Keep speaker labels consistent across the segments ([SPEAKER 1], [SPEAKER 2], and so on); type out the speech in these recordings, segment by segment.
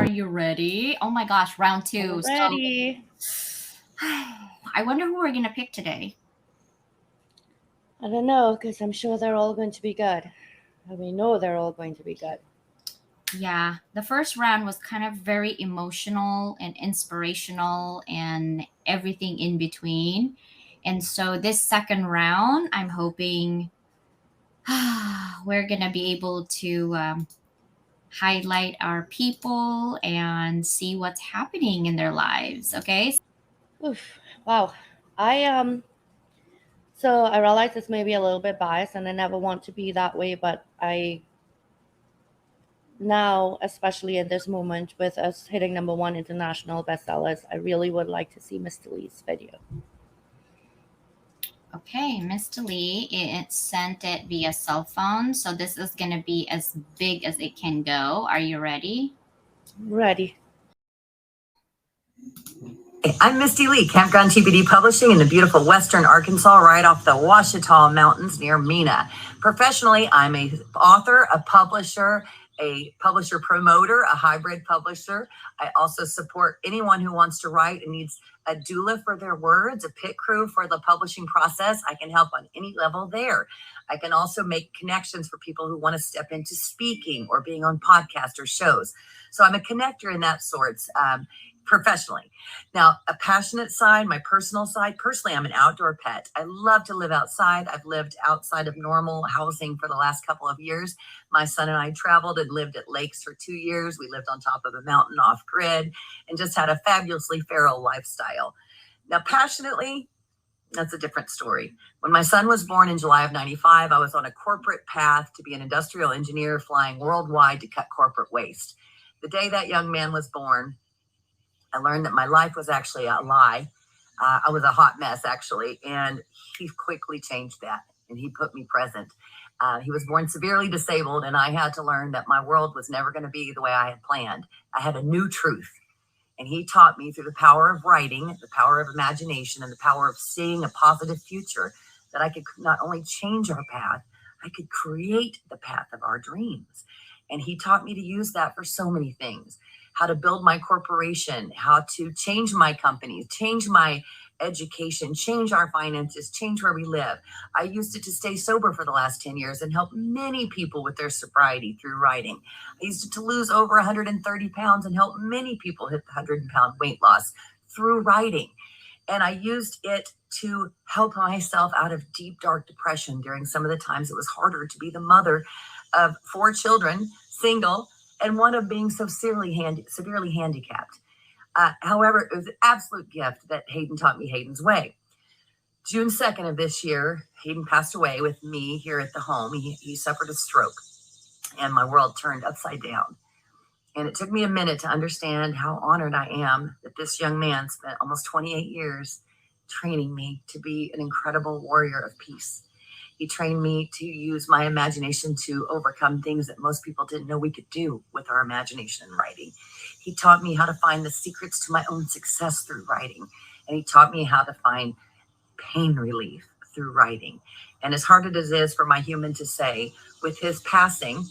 [SPEAKER 1] Are you ready? Oh my gosh, round two. So
[SPEAKER 2] Ready.
[SPEAKER 1] I wonder who we're gonna pick today.
[SPEAKER 2] I don't know, because I'm sure they're all going to be good. We know they're all going to be good.
[SPEAKER 1] Yeah, the first round was kind of very emotional and inspirational and everything in between. And so this second round, I'm hoping we're gonna be able to highlight our people and see what's happening in their lives. Okay.
[SPEAKER 2] Oof. Wow. So I realize this may be a little bit biased, and I never want to be that way, but I now, especially in this moment with us hitting #1 international bestsellers, I really would like to see Mr. Lee's video.
[SPEAKER 1] Okay, Mr. Lee, it sent it via cell phone, so this is going to be as big as it can go. Are you ready?
[SPEAKER 2] Ready.
[SPEAKER 3] I'm Misty Lee, Campground TBD Publishing in the beautiful Western Arkansas, right off the Ouachita Mountains near Mena. Professionally, I'm a author, a publisher promoter, a hybrid publisher. I also support anyone who wants to write and needs a doula for their words, a pit crew for the publishing process. I can help on any level there. I can also make connections for people who want to step into speaking or being on podcasts or shows. So I'm a connector in that sorts. Professionally. Now, a passionate side, my personal side, personally, I'm an outdoor pet. I love to live outside. I've lived outside of normal housing for the last couple of years. My son and I traveled and lived at lakes for 2 years. We lived on top of a mountain off grid and just had a fabulously feral lifestyle. Now, passionately, that's a different story. When my son was born in July of 95, I was on a corporate path to be an industrial engineer flying worldwide to cut corporate waste. The day that young man was born, I learned that my life was actually a lie. I was a hot mess, actually, and he quickly changed that, and he put me present. He was born severely disabled, and I had to learn that my world was never going to be the way I had planned. I had a new truth, and he taught me through the power of writing, the power of imagination, and the power of seeing a positive future that I could not only change our path, I could create the path of our dreams. And he taught me to use that for so many things. How to build my corporation, how to change my company, change my education, change our finances, change where we live. I used it to stay sober for the last 10 years and help many people with their sobriety through writing. I used it to lose over 130 pounds and help many people hit the 100-pound weight loss through writing. And I used it to help myself out of deep, dark depression during some of the times it was harder to be the mother of 4 children, single, and one of being so severely handicapped. However, it was an absolute gift that Hayden taught me Hayden's way. June 2nd of this year, Hayden passed away with me here at the home. He suffered a stroke, and my world turned upside down. And it took me a minute to understand how honored I am that this young man spent almost 28 years training me to be an incredible warrior of peace. He trained me to use my imagination to overcome things that most people didn't know we could do with our imagination and writing. He taught me how to find the secrets to my own success through writing. And he taught me how to find pain relief through writing. And as hard as it is for my human to say, with his passing,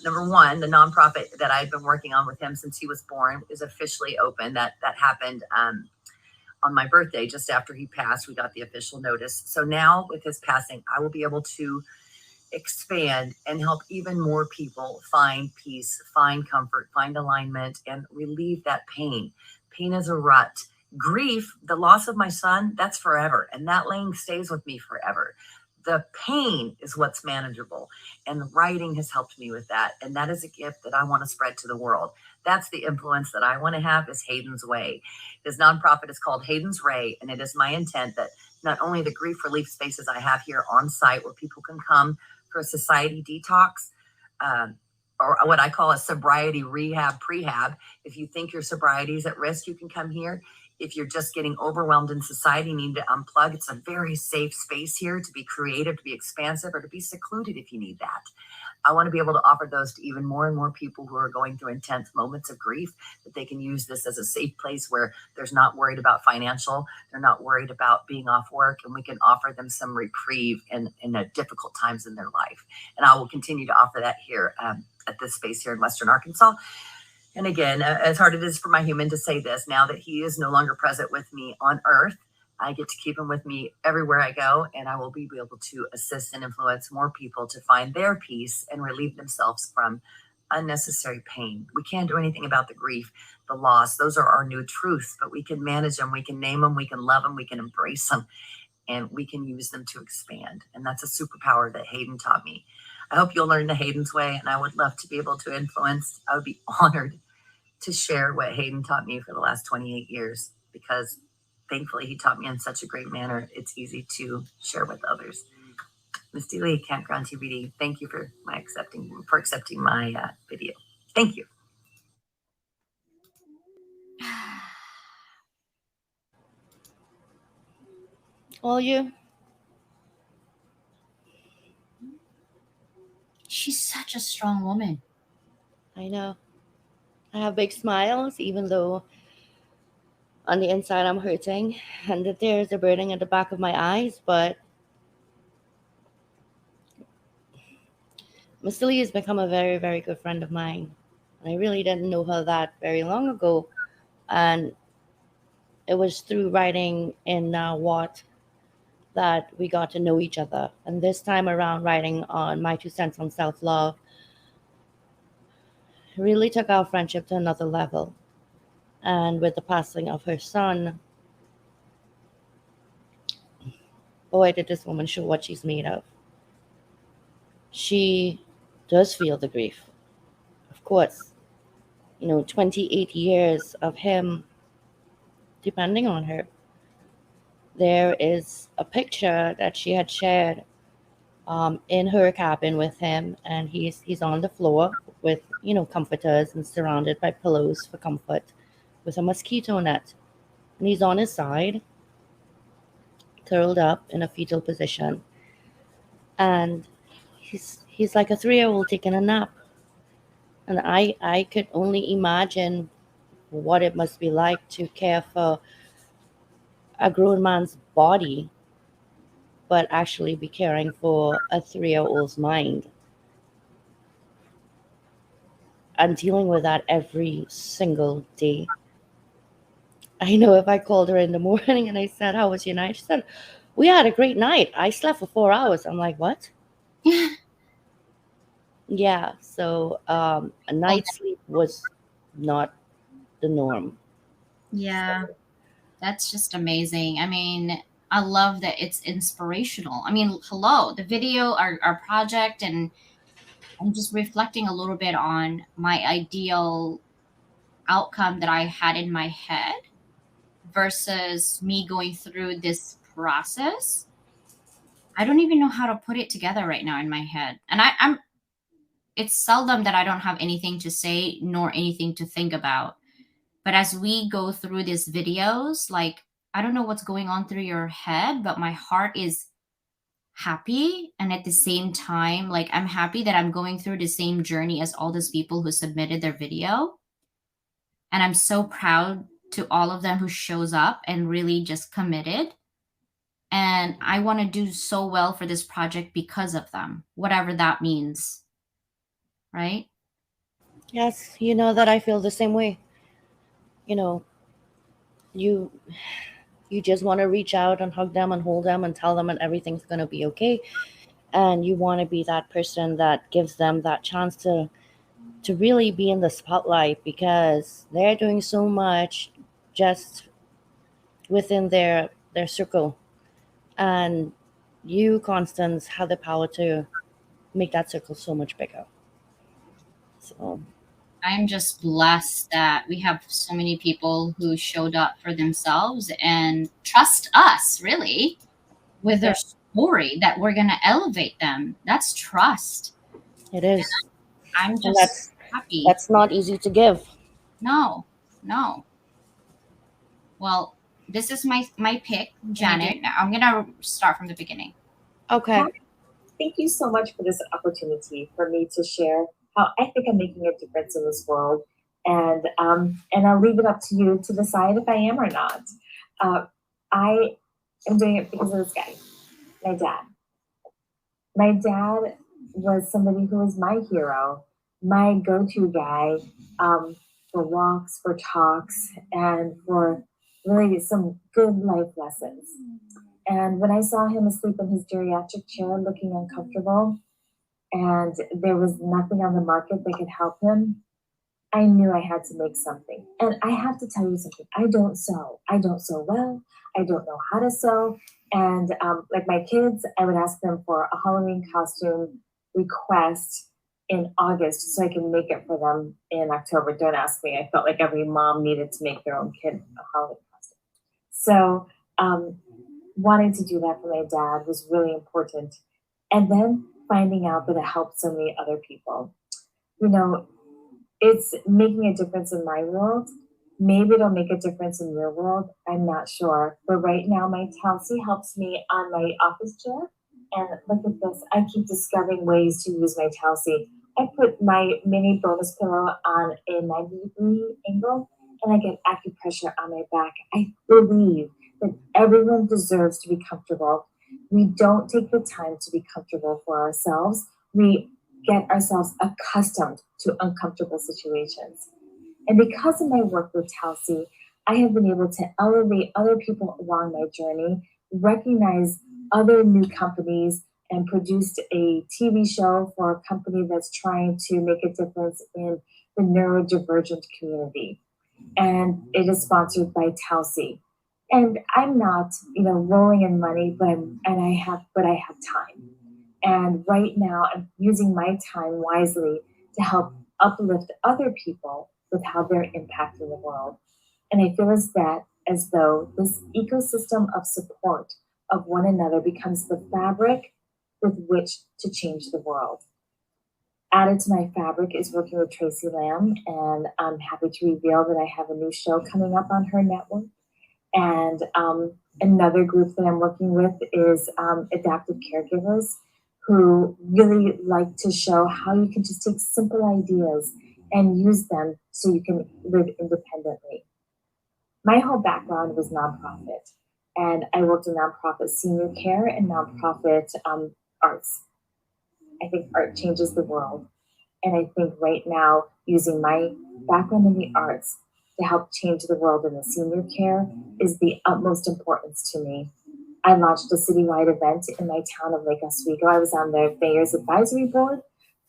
[SPEAKER 3] number one, the nonprofit that I've been working on with him since he was born is officially open. That happened on my birthday, just after he passed. We got the official notice. So now with his passing, I will be able to expand and help even more people find peace, find comfort, find alignment, and relieve that pain. Pain is a rut. Grief, the loss of my son, that's forever. And that lane stays with me forever. The pain is what's manageable. And writing has helped me with that. And that is a gift that I want to spread to the world. That's the influence that I want to have, is Hayden's Way. His nonprofit is called Hayden's Ray. And it is my intent that not only the grief relief spaces I have here on site where people can come for a society detox, or what I call a sobriety rehab prehab. If you think your sobriety is at risk, you can come here. If you're just getting overwhelmed in society, need to unplug, it's a very safe space here to be creative, to be expansive, or to be secluded if you need that. I want to be able to offer those to even more and more people who are going through intense moments of grief, that they can use this as a safe place where there's not worried about financial, they're not worried about being off work, and we can offer them some reprieve in the difficult times in their life. And I will continue to offer that here at this space here in Western Arkansas. And again, as hard it is for my human to say this, now that he is no longer present with me on earth, I get to keep him with me everywhere I go, and I will be able to assist and influence more people to find their peace and relieve themselves from unnecessary pain. We can't do anything about the grief, the loss. Those are our new truths, but we can manage them, we can name them, we can love them, we can embrace them, and we can use them to expand. And that's a superpower that Hayden taught me. I hope you'll learn the Hayden's way, and I would love to be able to influence. I would be honored to share what Hayden taught me for the last 28 years, because thankfully he taught me in such a great manner. It's easy to share with others. Misty Lee, Campground TBD, thank you for accepting my video. Thank you.
[SPEAKER 2] All you.
[SPEAKER 1] She's such a strong woman.
[SPEAKER 2] I know. I have big smiles, even though on the inside I'm hurting, and the tears are burning at the back of my eyes. But Miss Lee has become a very, very good friend of mine. I really didn't know her that very long ago, and it was through writing in What that we got to know each other. And this time around, writing on My 2 Cents on Self-Love really took our friendship to another level. And with the passing of her son, boy, did this woman show what she's made of. She does feel the grief, of course. 28 years of him depending on her. There is a picture that she had shared in her cabin with him, and he's on the floor with comforters and surrounded by pillows for comfort, with a mosquito net, and he's on his side, curled up in a fetal position, and he's like a 3-year-old taking a nap, and I could only imagine what it must be like to care for a grown man's body, but actually be caring for a 3-year-old's mind and dealing with that every single day. I know if I called her in the morning and I said, "How was your night?" She said, "We had a great night. I slept for 4 hours." I'm like, "What?" Yeah, so a night's sleep was not the norm.
[SPEAKER 1] Yeah, that's just amazing. I mean, I love that it's inspirational. I mean, hello, the video, our project, and I'm just reflecting a little bit on my ideal outcome that I had in my head versus me going through this process. I don't even know how to put it together right now in my head. And I'm it's seldom that I don't have anything to say nor anything to think about. But as we go through these videos, like, I don't know what's going on through your head, but my heart is happy. And at the same time, like, I'm happy that I'm going through the same journey as all these people who submitted their video. And I'm so proud to all of them who shows up and really just committed. And I want to do so well for this project because of them, whatever that means. Right?
[SPEAKER 2] Yes, you know that I feel the same way. You know, you you just want to reach out and hug them and hold them and tell them that everything's going to be okay, and you want to be that person that gives them that chance to really be in the spotlight, because they're doing so much just within their circle, and you, Constance, have the power to make that circle so much bigger. So
[SPEAKER 1] I'm just blessed that we have so many people who showed up for themselves and trust us, really, with their story, that we're going to elevate them. That's trust.
[SPEAKER 2] it is,
[SPEAKER 1] I'm
[SPEAKER 2] and
[SPEAKER 1] just happy.
[SPEAKER 2] that's not easy to give.
[SPEAKER 1] No, no. Well, this is my pick, Janet. Now I'm going to start from the beginning.
[SPEAKER 2] Okay.
[SPEAKER 4] Thank you so much for this opportunity for me to share how I think I'm making a difference in this world. And I'll leave it up to you to decide if I am or not. I am doing it because of this guy, my dad. My dad was somebody who was my hero, my go-to guy. for walks, for talks, and for really some good life lessons. And when I saw him asleep in his geriatric chair looking uncomfortable, and there was nothing on the market that could help him, I knew I had to make something. And I have to tell you something. I don't sew. I don't sew well. I don't know how to sew. And like my kids, I would ask them for a Halloween costume request in August so I can make it for them in October. Don't ask me. I felt like every mom needed to make their own kid a Halloween costume. So wanting to do that for my dad was really important. And then finding out that it helped so many other people. You know, it's making a difference in my world. Maybe it'll make a difference in your world. I'm not sure. But right now, my Telsey helps me on my office chair. And look at this. I keep discovering ways to use my Telsey. I put my mini bonus pillow on a 90-degree angle, and I get acupressure on my back. I believe that everyone deserves to be comfortable. We don't take the time to be comfortable for ourselves. We get ourselves accustomed to uncomfortable situations. And because of my work with Telsey, I have been able to elevate other people along my journey, recognize other new companies, and produced a TV show for a company that's trying to make a difference in the neurodivergent community. And it is sponsored by Telsey. And I'm not, rolling in money, but I have time. And right now, I'm using my time wisely to help uplift other people with how they're impacting the world. And I feel as though this ecosystem of support of one another becomes the fabric with which to change the world. Added to my fabric is working with Tracy Lamb, and I'm happy to reveal that I have a new show coming up on her network. And another group that I'm working with is adaptive caregivers who really like to show how you can just take simple ideas and use them so you can live independently. My whole background was nonprofit, and I worked in nonprofit senior care and nonprofit arts. I think art changes the world. And I think right now, using my background in the arts to help change the world in the senior care is the utmost importance to me. I launched a citywide event in my town of Lake Oswego. I was on the mayor's advisory board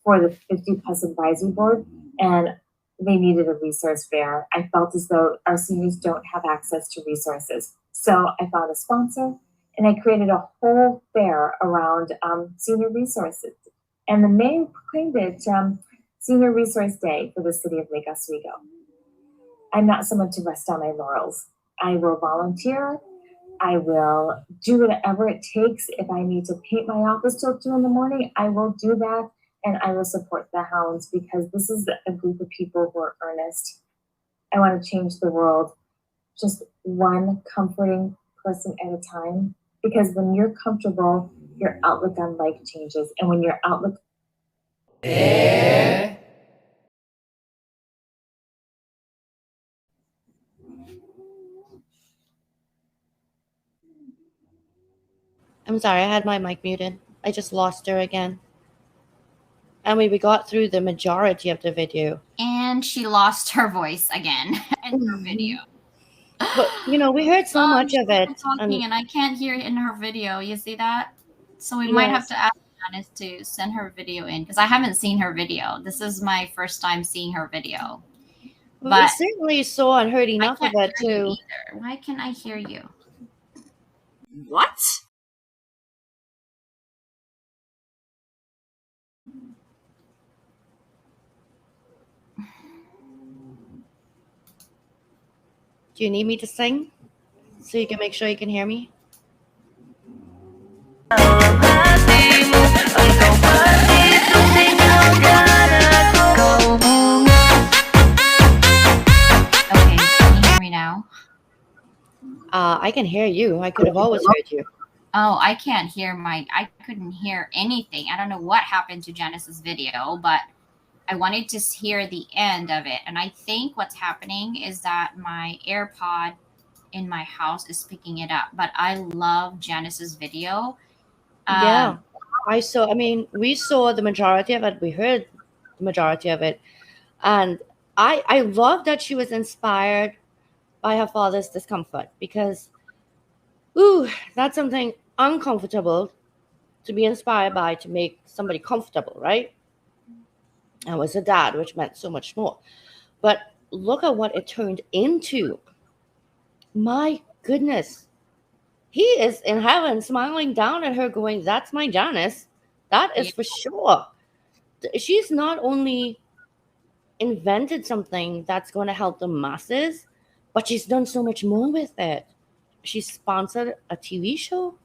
[SPEAKER 4] for the 50 plus advisory board, and they needed a resource fair. I felt as though our seniors don't have access to resources. So I found a sponsor, and I created a whole fair around senior resources. And the mayor proclaimed it Senior Resource Day for the city of Lake Oswego. I'm not someone to rest on my laurels. I will volunteer. I will do whatever it takes. If I need to paint my office till 2 in the morning, I will do that. And I will support the Hounds because this is a group of people who are earnest. I want to change the world just one comforting person at a time. Because when you're comfortable, your outlook on life changes. And when your outlook
[SPEAKER 2] I'm sorry, I had my mic muted. I just lost her again. And we got through the majority of the video.
[SPEAKER 1] And she lost her voice again in her video.
[SPEAKER 2] But, we heard so much of it.
[SPEAKER 1] Talking and I can't hear it in her video. You see that? So we might have to ask Janice to send her video in because I haven't seen her video. This is my first time seeing her video.
[SPEAKER 2] But we certainly saw and heard enough of it too.
[SPEAKER 1] Why can't I hear you?
[SPEAKER 3] What?
[SPEAKER 2] Do you need me to sing so you can make sure you can hear me?
[SPEAKER 1] Okay, can you hear me now?
[SPEAKER 2] I can hear you. I could have always heard you.
[SPEAKER 1] Oh, I can't hear I couldn't hear anything. I don't know what happened to Janice's video, but I wanted to hear the end of it. And I think what's happening is that my AirPod in my house is picking it up. But I love Janice's video.
[SPEAKER 2] Yeah, we saw the majority of it. We heard the majority of it. And I love that she was inspired by her father's discomfort, because that's something uncomfortable to be inspired by, to make somebody comfortable, right? I was a dad, which meant so much more. But look at what it turned into. My goodness. He is in heaven smiling down at her going, that's my Janice. That is
[SPEAKER 1] Yeah.
[SPEAKER 2] for sure. She's not only invented something that's going to help the masses, but she's done so much more with it. She sponsored a TV show.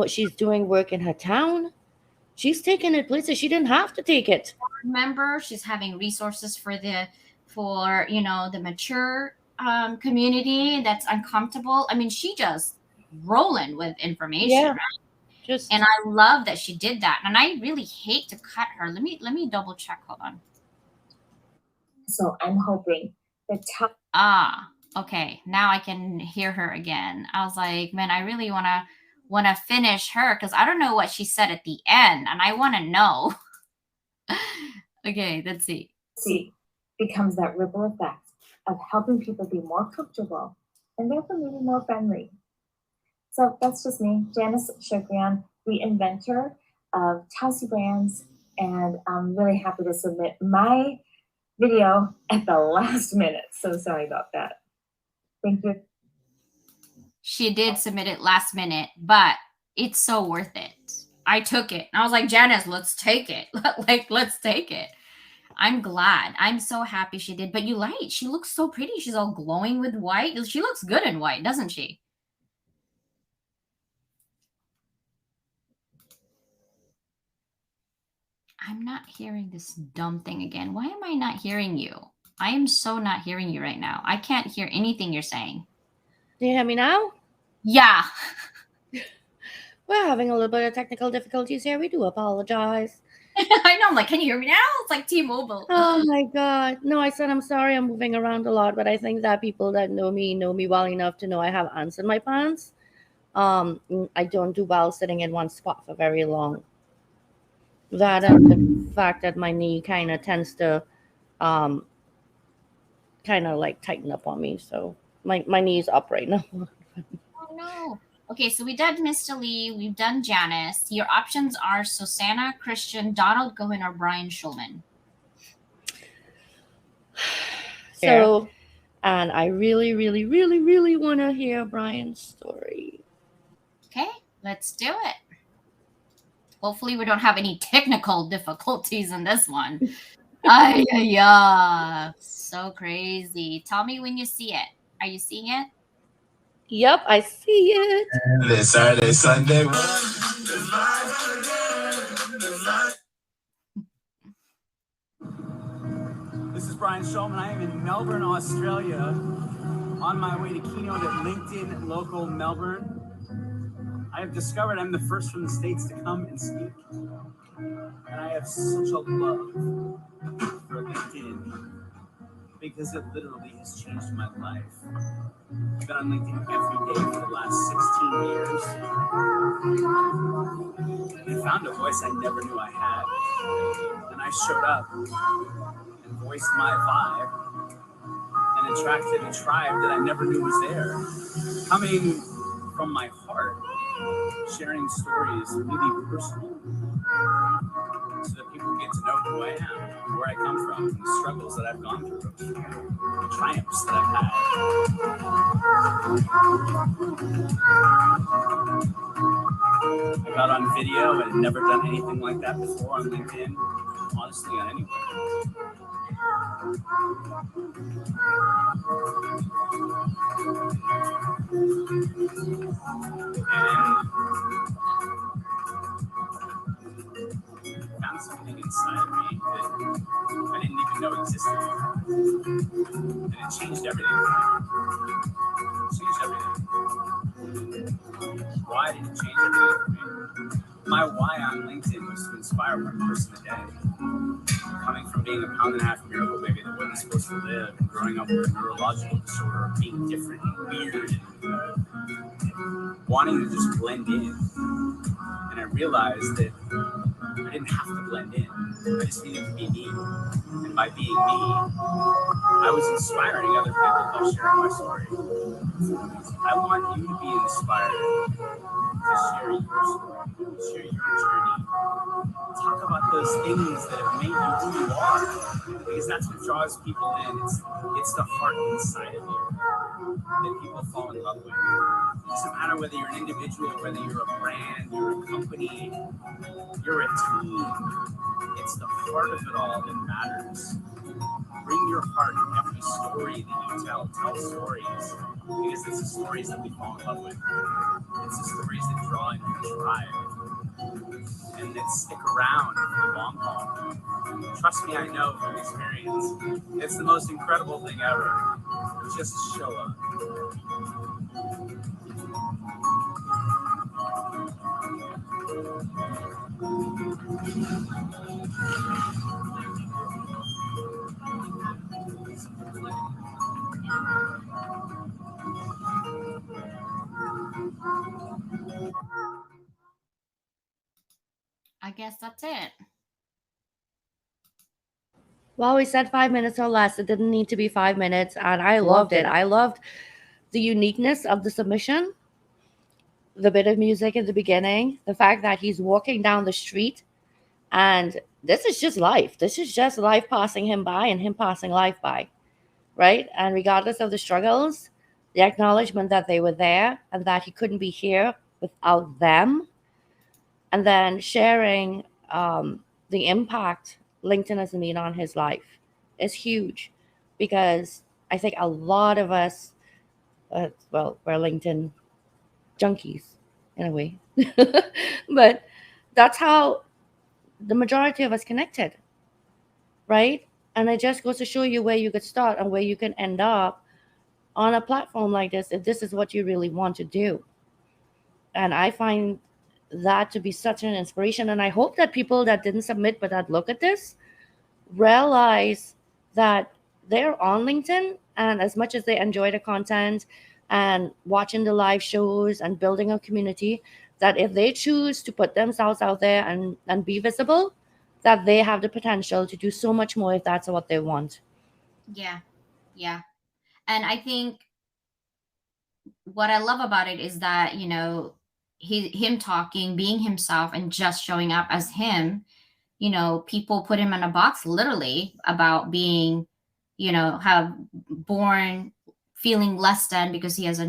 [SPEAKER 2] She's doing work in her town. She's taken it places she didn't have to take it.
[SPEAKER 1] Remember, she's having resources for the mature community that's uncomfortable. I mean, she just rolling with information,
[SPEAKER 2] Yeah,
[SPEAKER 1] right?
[SPEAKER 2] just
[SPEAKER 1] And I love that she did that. And I really hate to cut her. Let me double check. Hold on.
[SPEAKER 4] So I'm hoping that
[SPEAKER 1] Okay. Now I can hear her again. I was like, man, I really wanna finish her because I don't know what she said at the end, and I want to know. Okay, let's see.
[SPEAKER 4] becomes that ripple effect of helping people be more comfortable and therefore maybe more friendly. So that's just me, Janice Shokrian, the inventor of Tausi Brands, and I'm really happy to submit my video at the last minute. So sorry about that. Thank you.
[SPEAKER 1] She did submit it last minute, but it's so worth it. I took it. I was like, Janice, let's take it. Let's take it. I'm glad. I'm so happy she did. But she looks so pretty. She's all glowing with white. She looks good in white, doesn't she? I'm not hearing this dumb thing again. Why am I not hearing you? I am so not hearing you right now. I can't hear anything you're saying.
[SPEAKER 2] Do you hear me now?
[SPEAKER 1] Yeah.
[SPEAKER 2] We're having a little bit of technical difficulties here. We do apologize.
[SPEAKER 1] I know. I'm like, can you hear me now? It's like T-Mobile.
[SPEAKER 2] Oh my God. No, I said I'm sorry. I'm moving around a lot, but I think that people that know me well enough to know I have ants in my pants. I don't do well sitting in one spot for very long. That and the fact that my knee kind of tends to kind of like tighten up on me. So my knee's up right now.
[SPEAKER 1] Oh no. Okay, so we did Mr. Lee, we've done Janice. Your options are Susanna, Christian, Donald Gohan, or Brian Schulman.
[SPEAKER 2] So, and I really, really, really, really want to hear Brian's story.
[SPEAKER 1] Okay, let's do it. Hopefully we don't have any technical difficulties in this one. Yeah, so crazy. Tell me when you see it. Are you seeing it?
[SPEAKER 2] Yep, I see it.
[SPEAKER 5] This Saturday, Sunday. This is Brian Schulman. I am in Melbourne, Australia, on my way to keynote at LinkedIn Local Melbourne. I have discovered I'm the first from the States to come and speak. And I have such a love for LinkedIn because it literally has changed my life. I've been on LinkedIn every day for the last 16 years. I found a voice I never knew I had. And I showed up and voiced my vibe and attracted a tribe that I never knew was there. Coming from my heart, sharing stories really personal so that people get to know who I am, where I come from, and the struggles that I've gone through, the triumphs that I've had. I got on video and had never done anything like that before on LinkedIn, honestly, on anywhere. And found something inside of me that I didn't even know existed. And it changed everything for me. It changed everything. Why did it change everything for me? My why on LinkedIn was to inspire one person a day. Coming from being a pound-and-a-half miracle baby that wasn't supposed to live, and growing up with a neurological disorder, being different and weird, and wanting to just blend in. And I realized that I didn't have to blend in. I just needed to be me. And by being me, I was inspiring other people by sharing my story. I want you to be inspired to share your story, share your journey. Talk about those things that have made you who you are, because that's what draws people in. It's the heart inside of you that people fall in love with. It doesn't matter whether you're an individual, whether you're a brand, you're a company, you're a team. It's the heart of it all that matters. Bring your heart in every story that you tell. Tell stories, because it's the stories that we fall in love with. It's the stories that draw in your tribe and that stick around for the long haul. Trust me, I know from experience. It's the most incredible thing ever. Just show up.
[SPEAKER 1] I guess that's it.
[SPEAKER 2] Well, we said 5 minutes or less. It didn't need to be 5 minutes, and I loved it. I loved the uniqueness of the submission, the bit of music at the beginning, the fact that he's walking down the street, and this is just life. This is just life passing him by and him passing life by, right? And regardless of the struggles, the acknowledgement that they were there and that he couldn't be here without them, and then sharing the impact LinkedIn has made on his life is huge, because I think a lot of us, we're LinkedIn junkies in a way, but that's how the majority of us connected, right? And it just goes to show you where you could start and where you can end up on a platform like this if this is what you really want to do. And I find that to be such an inspiration. And I hope that people that didn't submit but that look at this realize that they're on LinkedIn, and as much as they enjoy the content and watching the live shows and building a community, that if they choose to put themselves out there and be visible, that they have the potential to do so much more if that's what they want.
[SPEAKER 1] Yeah. Yeah. And I think what I love about it is that, him talking, being himself, and just showing up as him. People put him in a box literally about being, have born feeling less than because he has a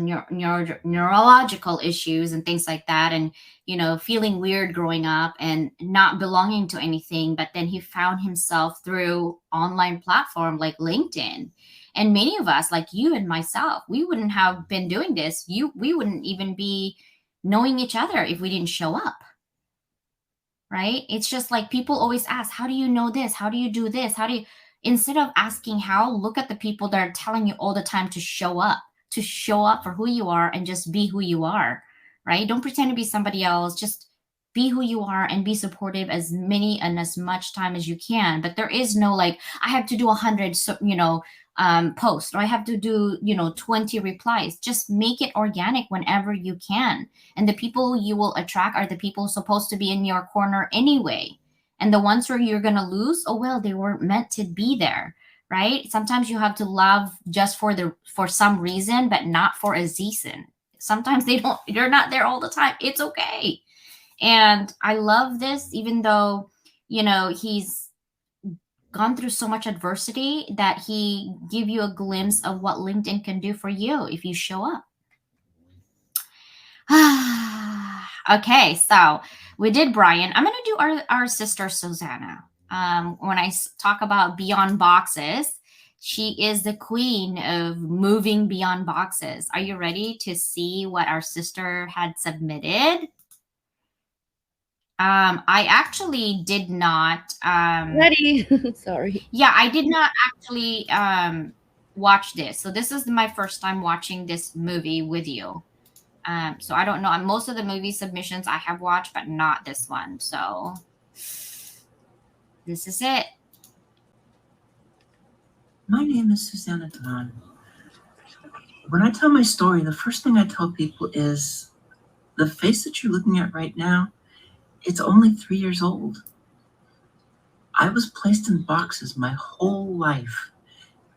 [SPEAKER 1] neurological issues and things like that, and feeling weird growing up and not belonging to anything. But then he found himself through online platform like LinkedIn. And many of us, like you and myself, we wouldn't have been doing this. We wouldn't even be knowing each other if we didn't show up. Right? It's just like people always ask, how do you know this? How do you do this? Instead of asking how, look at the people that are telling you all the time to show up for who you are and just be who you are, right? Don't pretend to be somebody else. Just be who you are and be supportive as many and as much time as you can. But there is no like, I have to do 100, posts, or I have to do, 20 replies. Just make it organic whenever you can. And the people you will attract are the people supposed to be in your corner anyway. And the ones where you're going to lose, oh, well, they weren't meant to be there, right? Sometimes you have to love just for some reason, but not for a season. Sometimes you're not there all the time. It's okay. And I love this, even though, he's gone through so much adversity, that he give you a glimpse of what LinkedIn can do for you if you show up. Okay, so we did Brian. I'm going to do our sister Susanna. When I talk about beyond boxes, she is the queen of moving beyond boxes. Are you ready to see what our sister had submitted? I actually did not.
[SPEAKER 2] Ready? Sorry.
[SPEAKER 1] Yeah, I did not actually watch this. So this is my first time watching this movie with you. So I don't know. Most of the movie submissions I have watched, but not this one. So this is it.
[SPEAKER 6] My name is Susanna Duran. When I tell my story, the first thing I tell people is the face that you're looking at right now, it's only 3 years old. I was placed in boxes my whole life.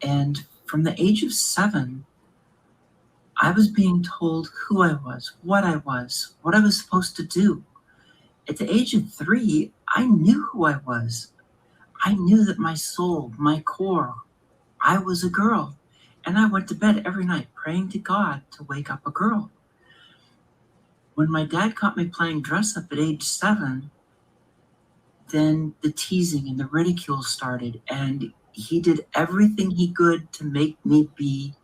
[SPEAKER 6] And from the age of 7, I was being told who I was, what I was supposed to do. At the age of 3, I knew who I was. I knew that my soul, my core, I was a girl. And I went to bed every night praying to God to wake up a girl. When my dad caught me playing dress up at age 7, then the teasing and the ridicule started, and he did everything he could to make me be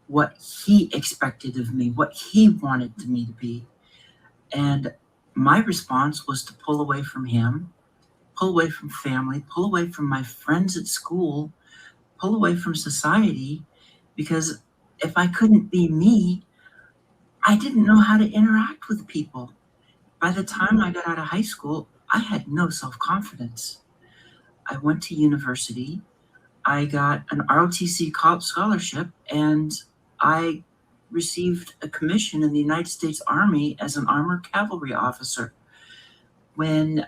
[SPEAKER 6] what he expected of me, what he wanted me to be. And my response was to pull away from him, pull away from family, pull away from my friends at school, pull away from society, because if I couldn't be me, I didn't know how to interact with people. By the time I got out of high school, I had no self-confidence. I went to university, I got an ROTC scholarship, and I received a commission in the United States Army as an armored cavalry officer. When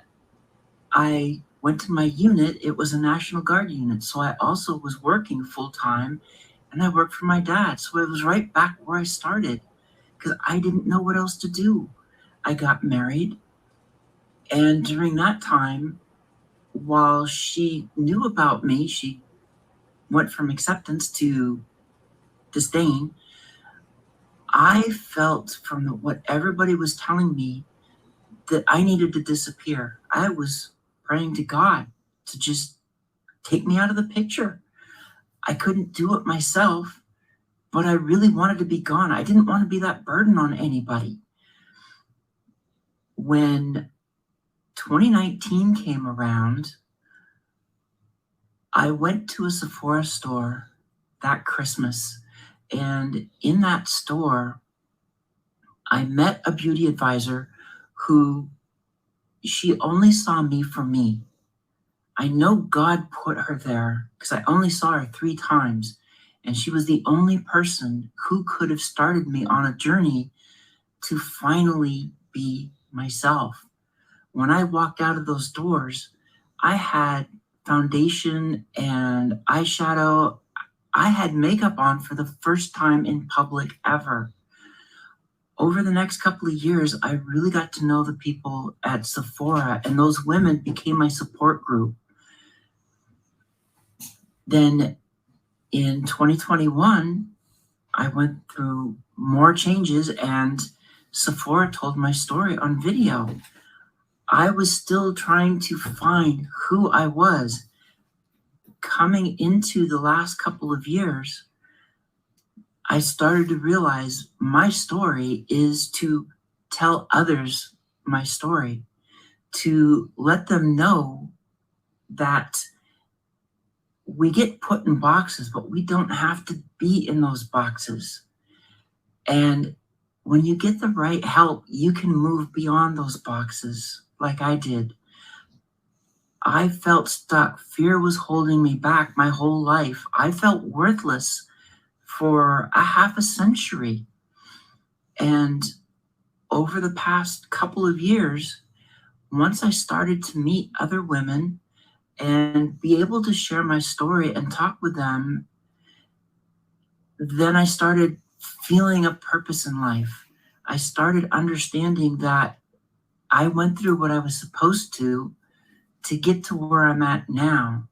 [SPEAKER 6] I went to my unit, it was a National Guard unit, so I also was working full-time, and I worked for my dad. So it was right back where I started, because I didn't know what else to do. I got married, and during that time, while she knew about me, she went from acceptance to disdain. I felt from what everybody was telling me that I needed to disappear. I was praying to God to just take me out of the picture. I couldn't do it myself, but I really wanted to be gone. I didn't want to be that burden on anybody. When 2019 came around, I went to a Sephora store that Christmas, and in that store, I met a beauty advisor who she only saw me for me. I know God put her there because I only saw her 3 times, and she was the only person who could have started me on a journey to finally be myself. When I walked out of those doors, I had foundation and eyeshadow. I had makeup on for the first time in public ever. Over the next couple of years, I really got to know the people at Sephora, and those women became my support group. Then in 2021, I went through more changes, and Sephora told my story on video. I was still trying to find who I was. Coming into the last couple of years, I started to realize my story is to tell others my story, to let them know that we get put in boxes, but we don't have to be in those boxes. And when you get the right help, you can move beyond those boxes like I did. I felt stuck. Fear was holding me back my whole life. I felt worthless for a half a century. And over the past couple of years, once I started to meet other women and be able to share my story and talk with them, then I started feeling a purpose in life. I started understanding that I went through what I was supposed to get to where I'm at now.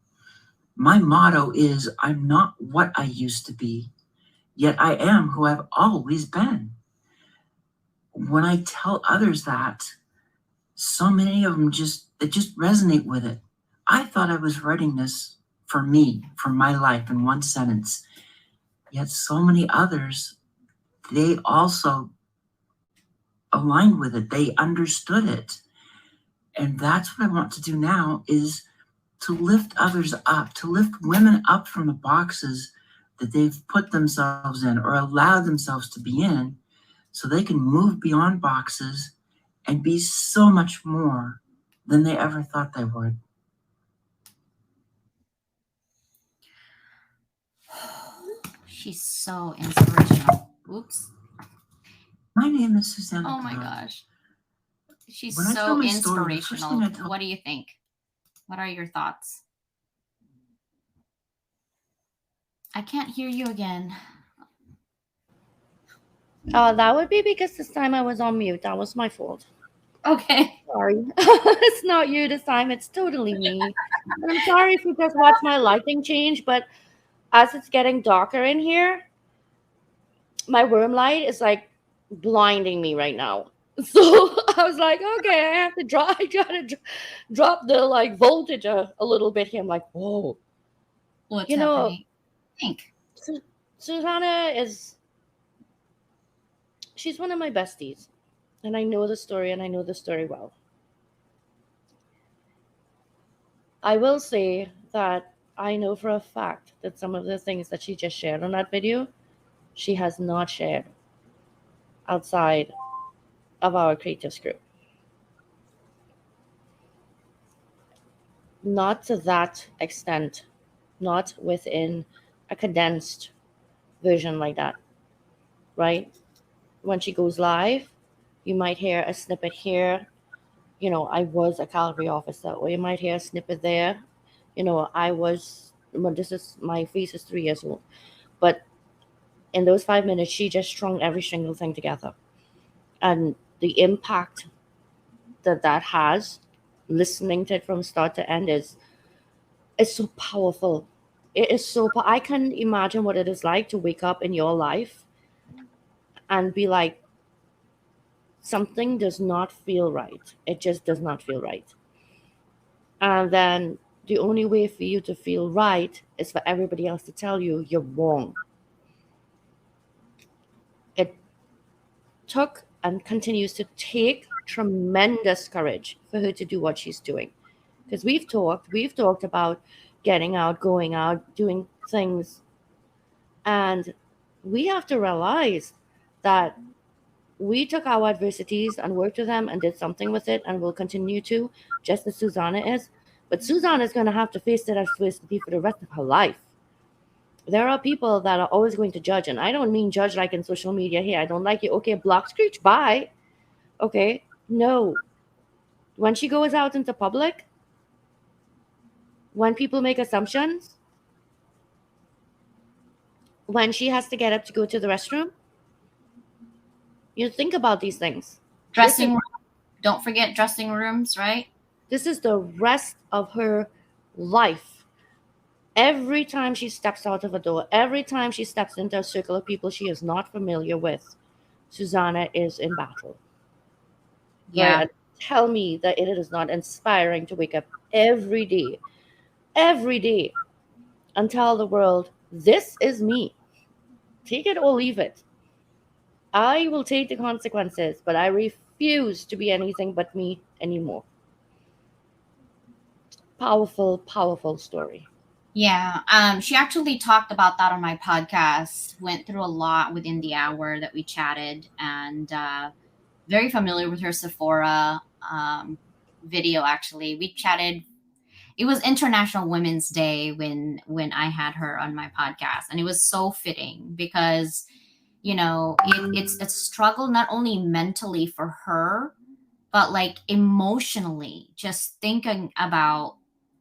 [SPEAKER 6] My motto is, I'm not what I used to be, yet I am who I've always been. When I tell others that, so many of them just resonate with it. I thought I was writing this for me, for my life in one sentence. Yet so many others, they also aligned with it. They understood it. And that's what I want to do now, is to lift others up, to lift women up from the boxes that they've put themselves in or allowed themselves to be in, so they can move beyond boxes and be so much more than they ever thought they would.
[SPEAKER 1] She's so inspirational. Oops.
[SPEAKER 6] My name is Susanna.
[SPEAKER 1] Oh my gosh. She's
[SPEAKER 6] When I tell
[SPEAKER 1] so
[SPEAKER 6] my story, the first
[SPEAKER 1] inspirational.
[SPEAKER 6] thing I tell-
[SPEAKER 1] What do you think? What are your thoughts? I can't hear you again.
[SPEAKER 2] That would be because this time I was on mute. That was my fault.
[SPEAKER 1] Okay.
[SPEAKER 2] Sorry. It's not you this time. It's totally me. And I'm sorry if you just watch my lighting change, but as it's getting darker in here, my worm light is like blinding me right now. So I was like, okay, I have to drop. I try to drop the like voltage a little bit here. I'm like, whoa.
[SPEAKER 1] What's
[SPEAKER 2] You know,
[SPEAKER 1] happening? Think.
[SPEAKER 2] Susanna she's one of my besties, and I know the story, and I know the story well. I will say that I know for a fact that some of the things that she just shared on that video, she has not shared outside of our creatives group. Not to that extent, not within a condensed version like that, right? When she goes live, you might hear a snippet here. You know, I was a Calgary officer, or you might hear a snippet there. You know, this is, my face is 3 years old. But in those 5 minutes, she just strung every single thing together. And the impact that has, listening to it from start to end, is so powerful. It is so, I can imagine what it is like to wake up in your life and be like, something does not feel right. It just does not feel right. And then the only way for you to feel right is for everybody else to tell you you're wrong. It took and continues to take tremendous courage for her to do what she's doing. Because we've talked about getting out, going out, doing things. And we have to realize that we took our adversities and worked with them and did something with it, and will continue to, just as Susanna is. But Susanna is going to have to face that adversity for the rest of her life. There are people that are always going to judge, and I don't mean judge like in social media. Hey, I don't like you. Okay, block, screech, bye. Okay, no. When she goes out into public, when people make assumptions, when she has to get up to go to the restroom, you think about these things.
[SPEAKER 1] Dressing room. Don't forget dressing rooms, right?
[SPEAKER 2] This is the rest of her life. Every time she steps out of a door, every time she steps into a circle of people she is not familiar with, Susanna is in battle.
[SPEAKER 1] Yeah.
[SPEAKER 2] Right? And tell me that it is not inspiring to wake up every day, and tell the world, this is me. Take it or leave it. I will take the consequences, but I refuse to be anything but me anymore. Powerful, powerful story.
[SPEAKER 1] Yeah. She actually talked about that on my podcast, went through a lot within the hour that we chatted, and very familiar with her Sephora video. Actually, we chatted. It was International Women's Day when I had her on my podcast, and it was so fitting because it's a struggle not only mentally for her, but like emotionally, just thinking about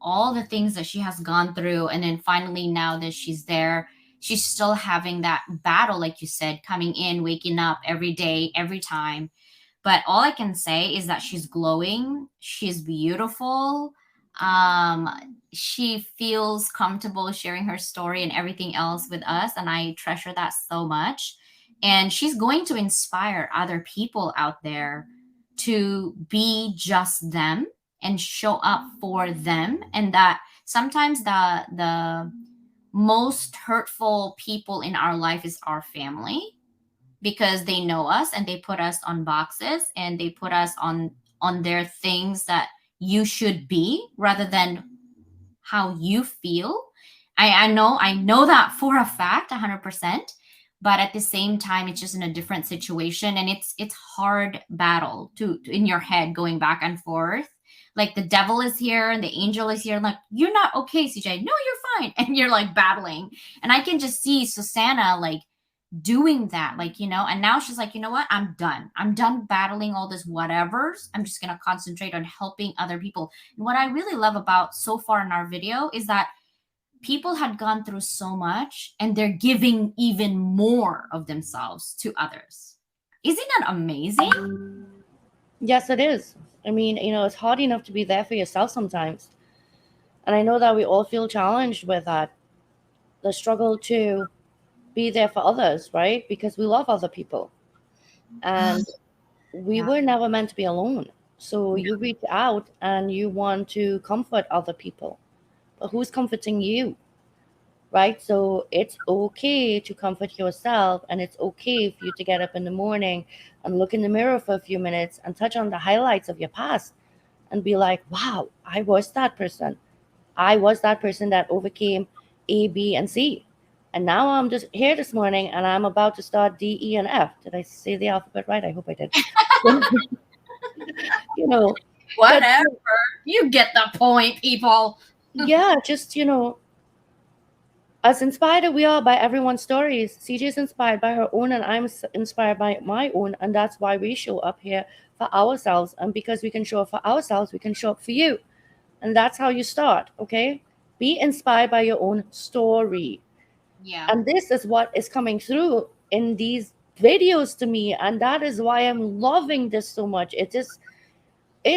[SPEAKER 1] all the things that she has gone through, and then finally now that she's there, she's still having that battle, like you said, coming in, waking up every day, every time. But all I can say is that she's glowing, she's beautiful. um she feels comfortable sharing her story and everything else with us, and I treasure that so much. And she's going to inspire other people out there to be just them and show up for them, and that sometimes the most hurtful people in our life is our family, because they know us and they put us on boxes and they put us on their things that you should be rather than how you feel. I know that for a fact 100%, but at the same time it's just in a different situation, and it's hard battle to in your head, going back and forth, like the devil is here and the angel is here, like, you're not okay, CJ, no, you're fine, and you're like battling. And I can just see Susanna like doing that, like, and now she's like, you know what, I'm done battling all this whatevers. I'm just going to concentrate on helping other people. And what I really love about so far in our video is that people had gone through so much and they're giving even more of themselves to others. Isn't that amazing?
[SPEAKER 2] Yes, it is. I mean, it's hard enough to be there for yourself sometimes. And I know that we all feel challenged with that. The struggle to be there for others, right? Because we love other people. And we
[SPEAKER 1] Yeah.
[SPEAKER 2] were never meant to be alone. So you reach out and you want to comfort other people. But who's comforting you? Right? So it's okay to comfort yourself, and it's okay for you to get up in the morning and look in the mirror for a few minutes and touch on the highlights of your past and be like, wow, I was that person. I was that person that overcame A, B, and C. And now I'm just here this morning and I'm about to start D, E, and F. Did I say the alphabet right? I hope I did.
[SPEAKER 1] Whatever. You get the point, people.
[SPEAKER 2] Yeah, just, as inspired as we are by everyone's stories, CJ is inspired by her own, and I'm inspired by my own. And that's why we show up here for ourselves. And because we can show up for ourselves, we can show up for you. And that's how you start, okay? Be inspired by your own story.
[SPEAKER 1] Yeah.
[SPEAKER 2] And this is what is coming through in these videos to me. And that is why I'm loving this so much. It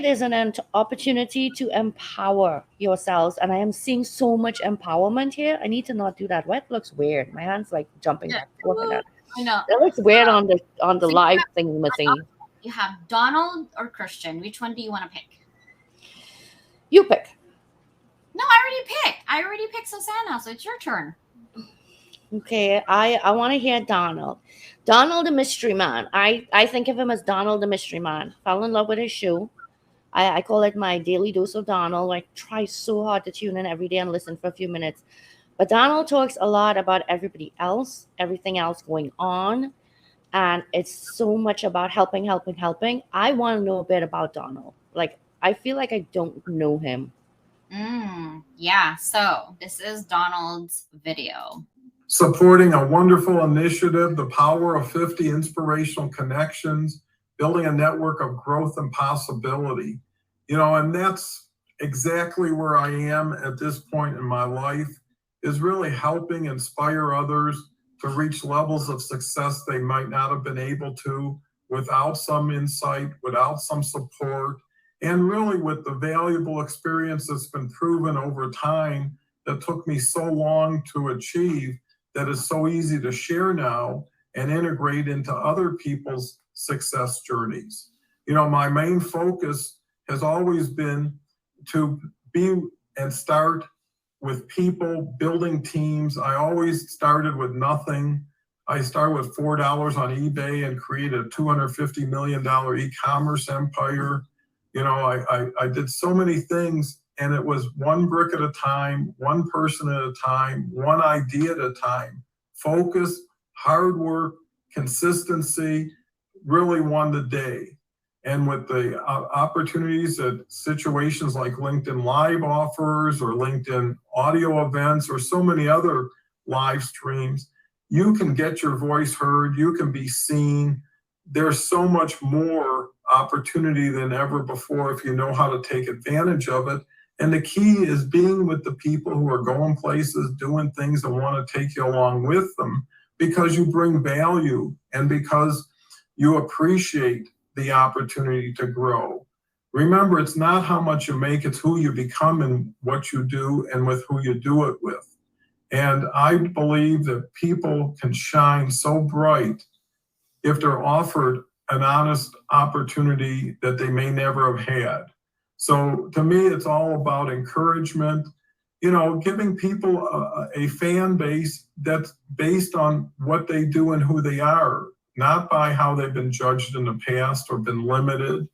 [SPEAKER 2] is an opportunity to empower yourselves. And I am seeing so much empowerment here. I need to not do that. What looks weird? My hand's like jumping back and forth like that.
[SPEAKER 1] I know.
[SPEAKER 2] That looks weird on the live thingy.
[SPEAKER 1] You have Donald or Christian. Which one do you want to pick?
[SPEAKER 2] You pick.
[SPEAKER 1] No, I already picked Susanna, so it's your turn.
[SPEAKER 2] Okay, I want to hear Donald. Donald the mystery man. I think of him as Donald the mystery man. Fell in love with his show. I call it my daily dose of Donald. I try so hard to tune in every day and listen for a few minutes. But Donald talks a lot about everybody else, everything else going on. And it's so much about helping. I want to know a bit about Donald. Like, I feel like I don't know him.
[SPEAKER 1] Yeah, so this is Donald's video.
[SPEAKER 7] Supporting a wonderful initiative, the power of 50 inspirational connections, building a network of growth and possibility. And that's exactly where I am at this point in my life, is really helping inspire others to reach levels of success they might not have been able to without some insight, without some support, and really with the valuable experience that's been proven over time that took me so long to achieve, that is so easy to share now and integrate into other people's success journeys. My main focus has always been to be and start with people, building teams. I always started with nothing. I started with $4 on eBay and created a $250 million e-commerce empire. I did so many things, and it was one brick at a time, one person at a time, one idea at a time. Focus, hard work, consistency really won the day. And with the opportunities that situations like LinkedIn Live offers, or LinkedIn audio events, or so many other live streams, you can get your voice heard, you can be seen. There's so much more opportunity than ever before if you know how to take advantage of it. And the key is being with the people who are going places, doing things, and want to take you along with them, because you bring value and because you appreciate the opportunity to grow. Remember, it's not how much you make, it's who you become and what you do and with who you do it with. And I believe that people can shine so bright if they're offered an honest opportunity that they may never have had. So to me, it's all about encouragement, giving people a fan base that's based on what they do and who they are, not by how they've been judged in the past or been limited.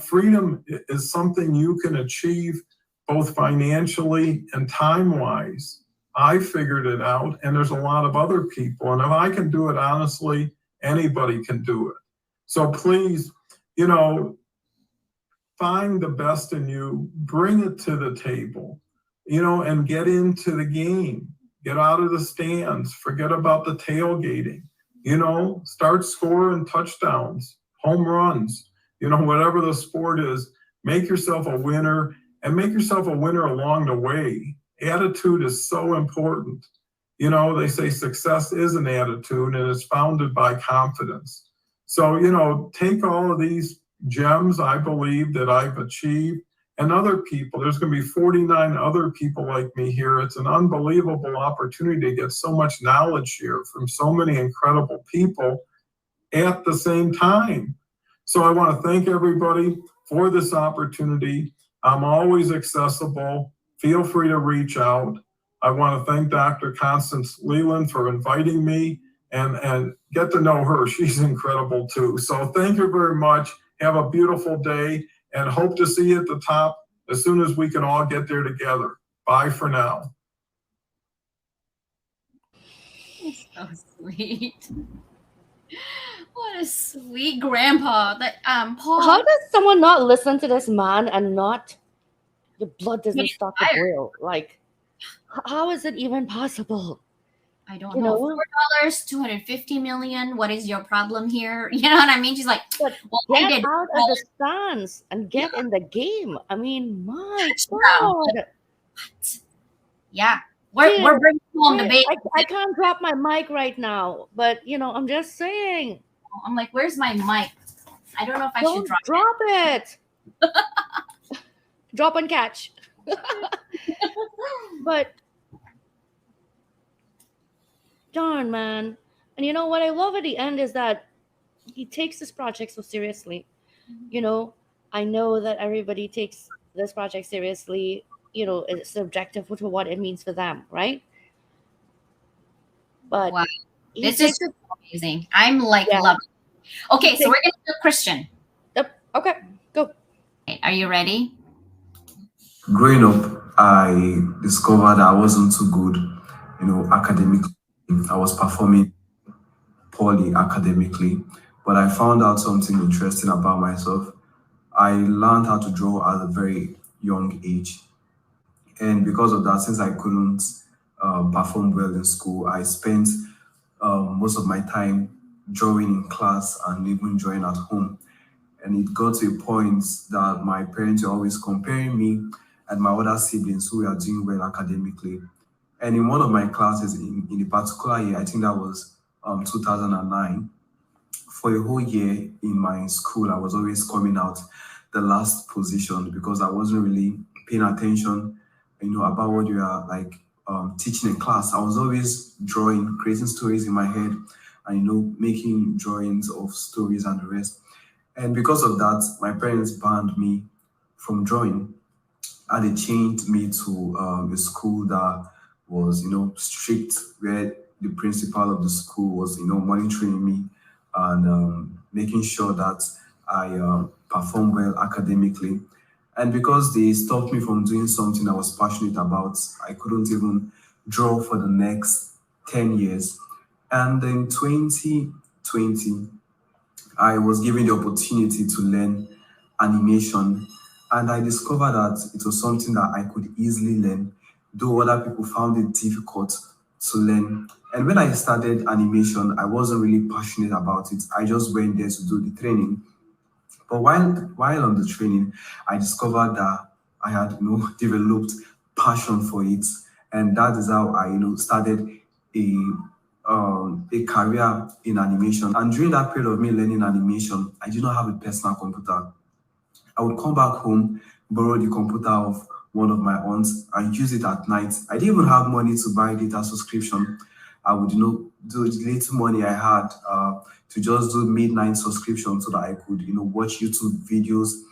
[SPEAKER 7] Freedom is something you can achieve both financially and time-wise. I figured it out, and there's a lot of other people. And if I can do it honestly, anybody can do it. So please, find the best in you, bring it to the table, and get into the game. Get out of the stands. Forget about the tailgating. Start scoring touchdowns, home runs, whatever the sport is. Make yourself a winner, and make yourself a winner along the way. Attitude is so important. They say success is an attitude, and it's founded by confidence. So, take all of these gems I believe that I've achieved, and other people. There's going to be 49 other people like me here. It's an unbelievable opportunity to get so much knowledge here from so many incredible people at the same time. So I want to thank everybody for this opportunity. I'm always accessible. Feel free to reach out. I want to thank Dr. Constance Leland for inviting me and get to know her. She's incredible too. So thank you very much. Have a beautiful day, and hope to see you at the top as soon as we can all get there together. Bye for now.
[SPEAKER 1] So sweet. What a sweet grandpa. That Paul.
[SPEAKER 2] How does someone not listen to this man and not, your blood doesn't stop to boil? Like, how is it even possible?
[SPEAKER 1] I don't know. $4, 250 million. What is your problem here? You know what I mean? She's like,
[SPEAKER 2] but
[SPEAKER 1] well,
[SPEAKER 2] get out of the stands and get in the game. I mean, my God.
[SPEAKER 1] What? Yeah. We're bringing home the baby.
[SPEAKER 2] I can't drop my mic right now, but I'm just saying.
[SPEAKER 1] I'm like, where's my mic? I don't know if I should
[SPEAKER 2] drop it. Drop and catch. But darn, man. And what I love at the end is that he takes this project so seriously. I know that everybody takes this project seriously. It's subjective to what it means for them, right? But
[SPEAKER 1] wow. This is amazing. I'm like loving it. Okay, so we're going to do Christian.
[SPEAKER 2] Yep. Okay, go.
[SPEAKER 1] Okay, are you ready?
[SPEAKER 8] Growing up, I discovered I wasn't too good, academically. I was performing poorly academically, but I found out something interesting about myself. I learned how to draw at a very young age. And because of that, since I couldn't perform well in school, I spent most of my time drawing in class and even drawing at home. And it got to a point that my parents were always comparing me and my other siblings who were doing well academically. And in one of my classes, in a particular year, I think that was 2009, for a whole year in my school, I was always coming out the last position because I wasn't really paying attention, about what you are teaching in class. I was always drawing, creating stories in my head, and making drawings of stories and the rest. And because of that, my parents banned me from drawing, and they changed me to a school that was, strict, where the principal of the school was, monitoring me and making sure that I perform well academically. And because they stopped me from doing something I was passionate about, I couldn't even draw for the next 10 years. And in 2020, I was given the opportunity to learn animation, and I discovered that it was something that I could easily learn, though other people found it difficult to learn. And when I started animation, I wasn't really passionate about it. I just went there to do the training. But while on the training, I discovered that I had developed passion for it, and that is how I started a career in animation. And during that period of me learning animation, I did not have a personal computer. I would come back home, borrow the computer of one of my aunts, and use it at night. I didn't even have money to buy data subscription. I would do the little money I had to just do midnight subscription so that I could watch YouTube videos,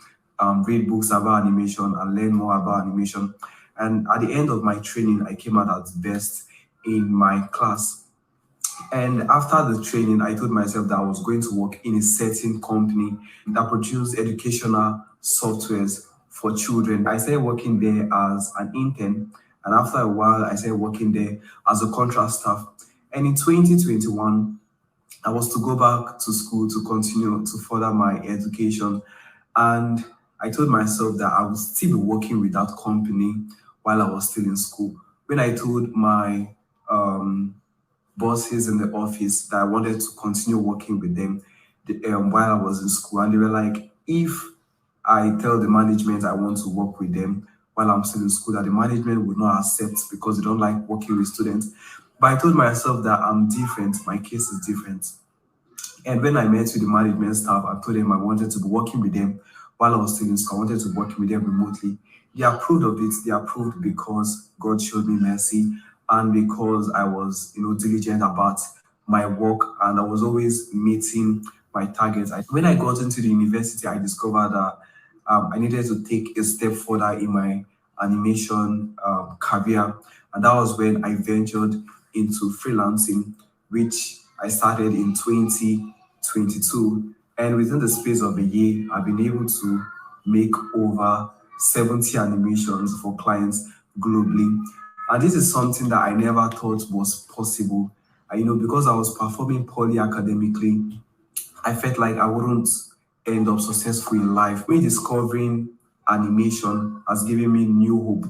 [SPEAKER 8] read books about animation, and learn more about animation. And at the end of my training, I came out as best in my class. And after the training, I told myself that I was going to work in a certain company that produced educational softwares for children. I started working there as an intern, and after a while, I started working there as a contract staff. And in 2021, I was to go back to school to continue to further my education. And I told myself that I would still be working with that company while I was still in school. When I told my bosses in the office that I wanted to continue working with them while I was in school. And they were like, if I tell the management I want to work with them while I'm still in school, that the management would not accept because they don't like working with students. But I told myself that I'm different, my case is different. And when I met with the management staff, I told them I wanted to be working with them while I was still in school. I wanted to work with them remotely. They approved of it. They approved because God showed me mercy and because I was, diligent about my work and I was always meeting my targets. When I got into the university, I discovered that I needed to take a step further in my animation career, and that was when I ventured into freelancing, which I started in 2022. And within the space of a year, I've been able to make over 70 animations for clients globally. And this is something that I never thought was possible. Because I was performing poorly academically, I felt like I wouldn't end up successful in life. Me discovering animation has given me new hope,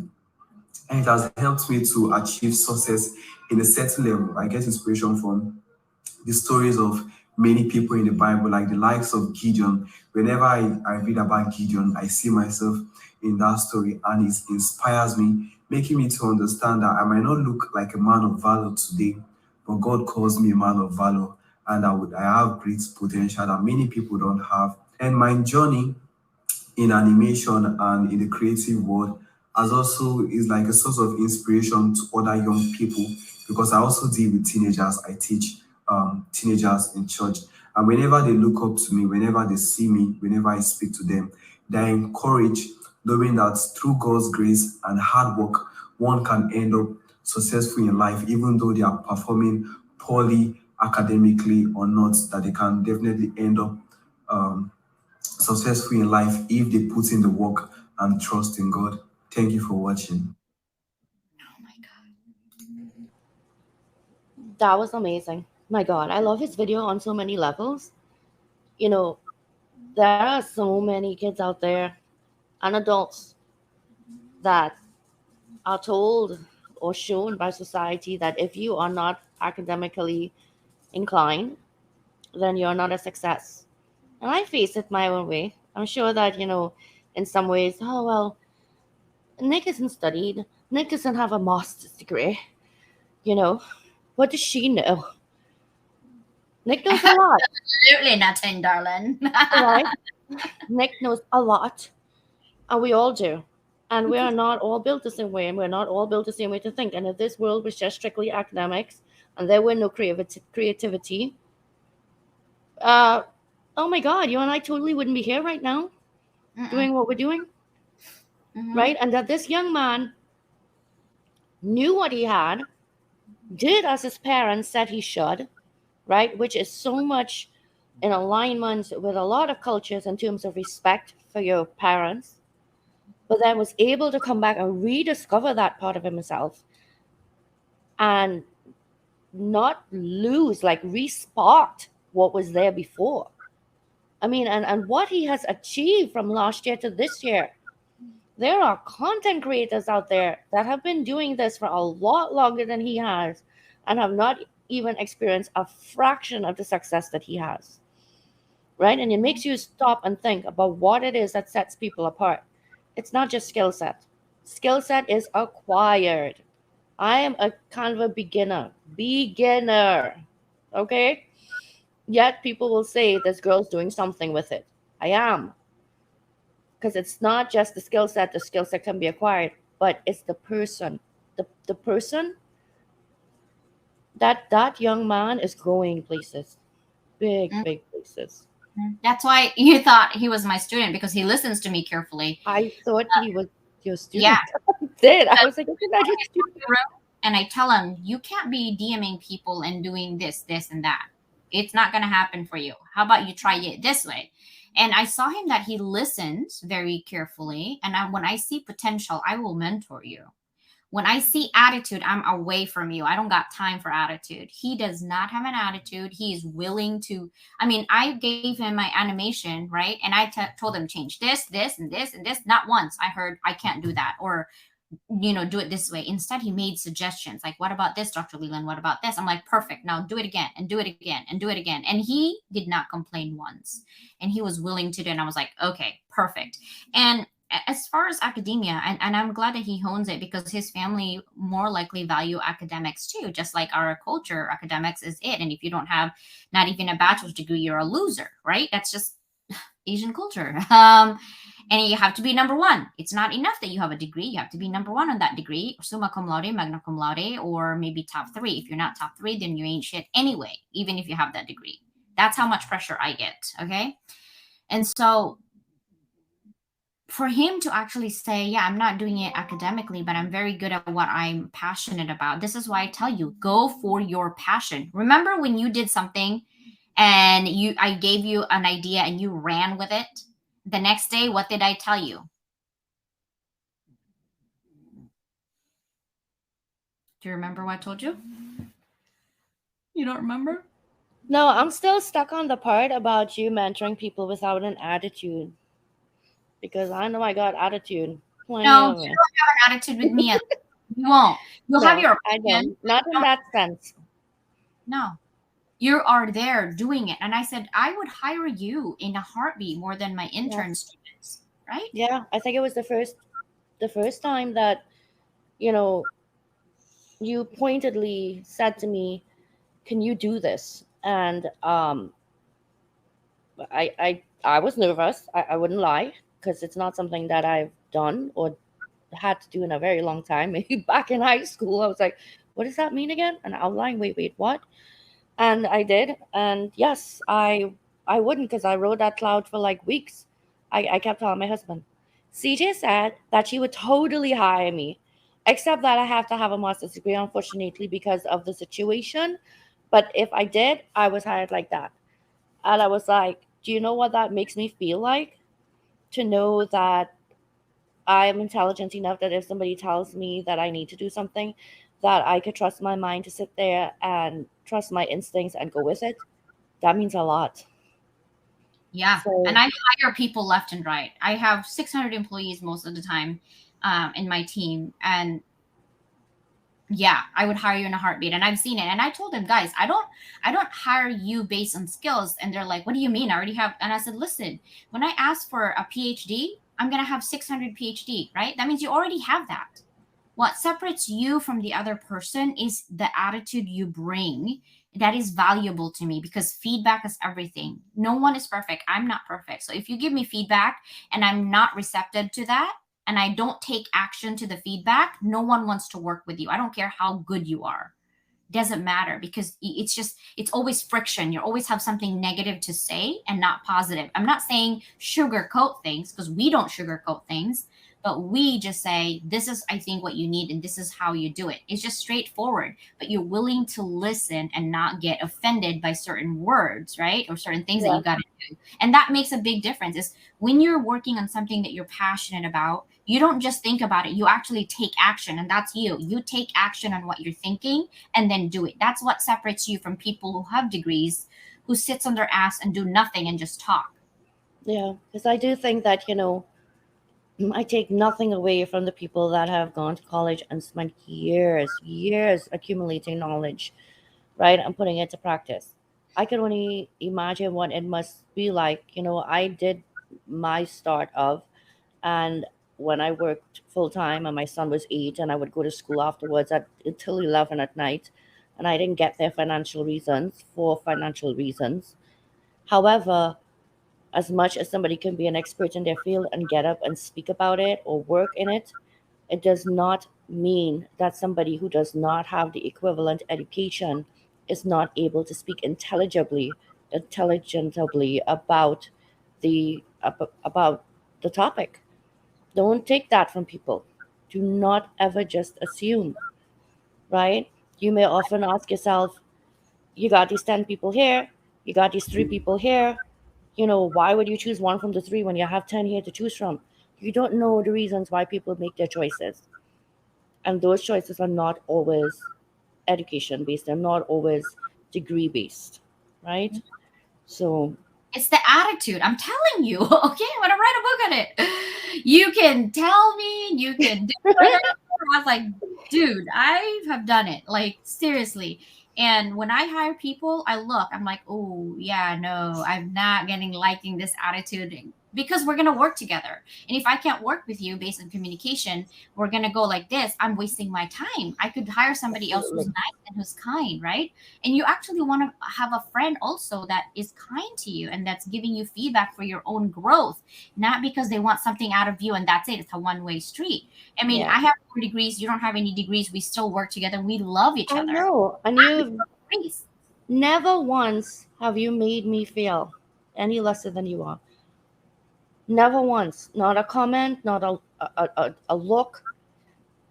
[SPEAKER 8] and it has helped me to achieve success in a certain level. I get inspiration from the stories of many people in the Bible, like the likes of Gideon. Whenever I read about Gideon, I see myself in that story and it inspires me, making me to understand that I might not look like a man of valor today, but God calls me a man of valor and I have great potential that many people don't have. And my journey in animation and in the creative world as also is like a source of inspiration to other young people because I also deal with teenagers. I teach teenagers in church, and whenever they look up to me, whenever they see me, whenever I speak to them, they're encouraged knowing that through God's grace and hard work, one can end up successful in life, even though they are performing poorly academically or not, that they can definitely end up successful in life if they put in the work and trust in God. Thank you for watching.
[SPEAKER 1] Oh my God.
[SPEAKER 2] That was amazing. My God, I love his video on so many levels. You know, there are so many kids out there and adults that are told or shown by society that if you are not academically inclined, then you're not a success. And I face it my own way. I'm sure that, in some ways, oh, well, Nick isn't studied. Nick doesn't have a master's degree. You know, what does she know? Nick knows a lot,
[SPEAKER 1] Absolutely nothing, darling.
[SPEAKER 2] right? Nick knows a lot, and we all do. And we are not all built the same way, and we're not all built the same way to think. And if this world was just strictly academics and there were no creativity, uh, oh my God, you and I totally wouldn't be here right now doing what we're doing, right? And that this young man knew what he had, did as his parents said he should, right? Which is so much in alignment with a lot of cultures in terms of respect for your parents, but then was able to come back and rediscover that part of himself and not lose, like resparked what was there before. I mean, and what he has achieved from last year to this year. There are content creators out there that have been doing this for a lot longer than he has and have not even experienced a fraction of the success that he has. Right? And it makes you stop and think about what it is that sets people apart. It's not just skill set. Skill set is acquired. I am a kind of a beginner. Okay? Yet people will say this girl's doing something with it. I am. Because it's not just the skill set can be acquired, but it's the person. The person that young man is going places. Big places.
[SPEAKER 1] That's why you thought he was my student because he listens to me carefully.
[SPEAKER 2] I thought he was your student.
[SPEAKER 1] Yeah.
[SPEAKER 2] I did. I was like, isn't that your student?
[SPEAKER 1] And I tell him, you can't be DMing people and doing this, and that. It's not going to happen for you. How about you try it this way? And I saw him that he listens very carefully. And when I see potential, I will mentor you. When I see attitude, I'm away from you. I don't got time for attitude. He does not have an attitude. He is willing to. I mean, I gave him my animation, right? And I told him change this, and this, and this. Not once I heard I can't do that or do it this way. Instead, he made suggestions like, what about this, Dr. Leland? What about this? I'm like, perfect. Now do it again and do it again and do it again. And he did not complain once. And he was willing to do it. And I was like, okay, perfect. And as far as academia, and I'm glad that he hones it, because his family more likely value academics too, just like our culture. Academics is it. And if you don't have not even a bachelor's degree, you're a loser, right? That's just Asian culture. And you have to be number one. It's not enough that you have a degree. You have to be number one on that degree, summa cum laude, magna cum laude, or maybe top three. If you're not top three, then you ain't shit anyway, even if you have that degree. That's how much pressure I get. Okay. And so for him to actually say, yeah, I'm not doing it academically, but I'm very good at what I'm passionate about. This is why I tell you, go for your passion. Remember when you did something and I gave you an idea and you ran with it? The next day, what did I tell you? Do you remember what I told you? You don't remember?
[SPEAKER 2] No, I'm still stuck on the part about you mentoring people without an attitude. Because I know I got attitude.
[SPEAKER 1] No, you don't have an attitude with me. You won't. You'll have your opinion.
[SPEAKER 2] I don't. Not in that sense.
[SPEAKER 1] No. You are there doing it. And I said, I would hire you in a heartbeat more than my intern students, right?
[SPEAKER 2] Yeah, I think it was the first time that, you pointedly said to me, can you do this? And I was nervous. I wouldn't lie, because it's not something that I've done or had to do in a very long time. Maybe back in high school, I was like, what does that mean again? And outline, wait, what? And I did. And yes, I wouldn't, because I rode that cloud for like weeks. I kept telling my husband. CJ said that she would totally hire me, except that I have to have a master's degree, unfortunately, because of the situation. But if I did, I was hired like that. And I was like, do you know what that makes me feel like? To know that I'm intelligent enough that if somebody tells me that I need to do something, that I could trust my mind to sit there and trust my instincts and go with it. That means a lot.
[SPEAKER 1] Yeah.
[SPEAKER 2] So,
[SPEAKER 1] and I hire people left and right. I have 600 employees most of the time in my team. And yeah, I would hire you in a heartbeat. And I've seen it. And I told them, guys, I don't hire you based on skills. And they're like, what do you mean? I already have. And I said, listen, when I ask for a PhD, I'm going to have 600 PhD, right? That means you already have that. What separates you from the other person is the attitude you bring. That is valuable to me, because feedback is everything. No one is perfect. I'm not perfect. So if you give me feedback and I'm not receptive to that, and I don't take action to the feedback, no one wants to work with you. I don't care how good you are. Doesn't matter, because it's always friction. You always have something negative to say and not positive. I'm not saying sugarcoat things, because we don't sugarcoat things, but we just say, this is, I think, what you need, and this is how you do it. It's just straightforward, but you're willing to listen and not get offended by certain words, right? Or certain things that you got to do. And that makes a big difference. Is when you're working on something that you're passionate about, you don't just think about it, you actually take action. And that's you. You take action on what you're thinking and then do it. That's what separates you from people who have degrees, who sits on their ass and do nothing and just talk.
[SPEAKER 2] Yeah, because I do think that, I take nothing away from the people that have gone to college and spent years accumulating knowledge, right? And putting it to practice. I can only imagine what it must be like. I did my start of, and when I worked full time and my son was 8, and I would go to school afterwards until 11 at night, and I didn't get there for financial reasons. However, as much as somebody can be an expert in their field and get up and speak about it or work in it, it does not mean that somebody who does not have the equivalent education is not able to speak intelligently about about the topic. Don't take that from people. Do not ever just assume, right? You may often ask yourself, you got these 10 people here, you got these 3 people here. Why would you choose one from the 3 when you have 10 here to choose from? You don't know the reasons why people make their choices. And those choices are not always education based, they're not always degree based, right? So
[SPEAKER 1] It's the attitude. I'm telling you. Okay, I'm gonna write a book on it. You can tell me, you can do whatever. I was like, dude, I have done it. Like seriously. And when I hire people, I'm like, oh yeah, no, I'm not getting liking this attitude because we're gonna work together. And if I can't work with you based on communication, we're gonna go like this. I'm wasting my time. I could hire somebody else who's
[SPEAKER 2] Absolutely.
[SPEAKER 1] nice and who's kind, right? And you actually want to have a friend also that is kind to you and that's giving you feedback for your own growth, not because they want something out of you and that's it. It's a one-way street. I mean,
[SPEAKER 2] Yeah.
[SPEAKER 1] I have 4 degrees, you don't have any degrees, we still work together, we love each
[SPEAKER 2] I
[SPEAKER 1] other.
[SPEAKER 2] know. And you
[SPEAKER 1] Degrees.
[SPEAKER 2] never once have you made me feel any lesser than you are. Never once. Not a comment, not a look.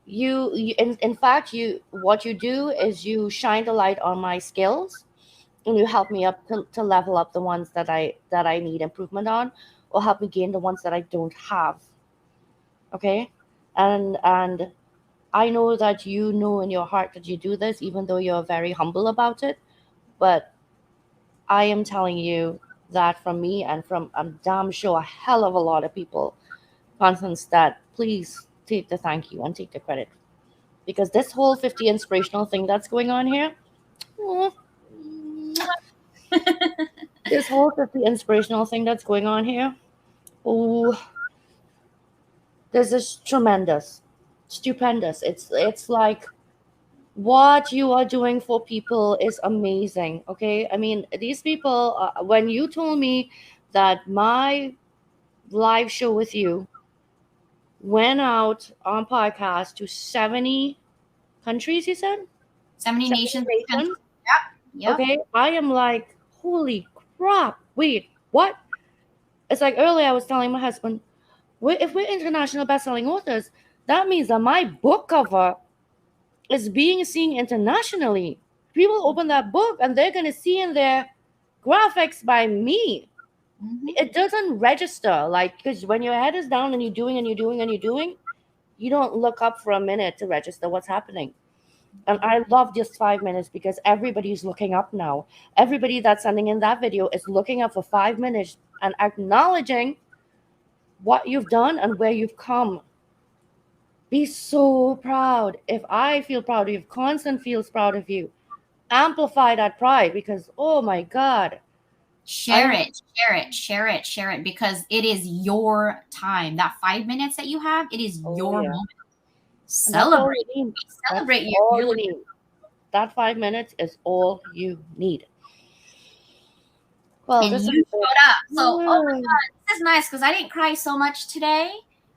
[SPEAKER 2] You in fact, what you do is you shine the light on my skills and you help me up to level up the ones that I need improvement on, or help me gain the ones that I don't have. Okay? And I know that you know in your heart that you do this, even though you're very humble about it. But I am telling you that from me and from, I'm damn sure, a hell of a lot of people, Constance, that please take the thank you and take the credit. Because this whole 50 inspirational thing that's going on here, mm, this whole 50 inspirational thing that's going on here, oh, this is tremendous, stupendous. It's like what you are doing for people is amazing. Okay, I mean these people. When you told me that my live show with you went out on podcast to 70 countries, you said
[SPEAKER 1] 70
[SPEAKER 2] 70
[SPEAKER 1] nations.
[SPEAKER 2] nations.
[SPEAKER 1] Yep.
[SPEAKER 2] Okay, I am like, holy crap! Wait, what? It's like earlier I was telling my husband, if we're international best-selling authors, that means that my book cover is being seen internationally. People open that book and they're going to see in there graphics by me.
[SPEAKER 1] Mhm.
[SPEAKER 2] It doesn't register, like, because when your head is down and you're doing and you're doing and you're doing, you don't look up for a minute to register what's happening. And I love just 5 minutes because everybody's looking up now. Everybody that's sending in that video is looking up for 5 minutes and acknowledging what you've done and where you've come. Be so proud. If I feel proud of you, if Constant feels proud of you, amplify that pride because, oh my God.
[SPEAKER 1] Share it, share it, because it is your time. That 5 minutes that you have, it is
[SPEAKER 2] Oh,
[SPEAKER 1] your
[SPEAKER 2] yeah.
[SPEAKER 1] moment.
[SPEAKER 2] And that's all
[SPEAKER 1] Celebrate.
[SPEAKER 2] you need.
[SPEAKER 1] Celebrate
[SPEAKER 2] That's
[SPEAKER 1] you.
[SPEAKER 2] all
[SPEAKER 1] You're
[SPEAKER 2] you need. That 5 minutes is all you need. Well,
[SPEAKER 1] and
[SPEAKER 2] this
[SPEAKER 1] you
[SPEAKER 2] is
[SPEAKER 1] showed up. So, oh my
[SPEAKER 2] yeah.
[SPEAKER 1] God, this is nice because I didn't cry so much today.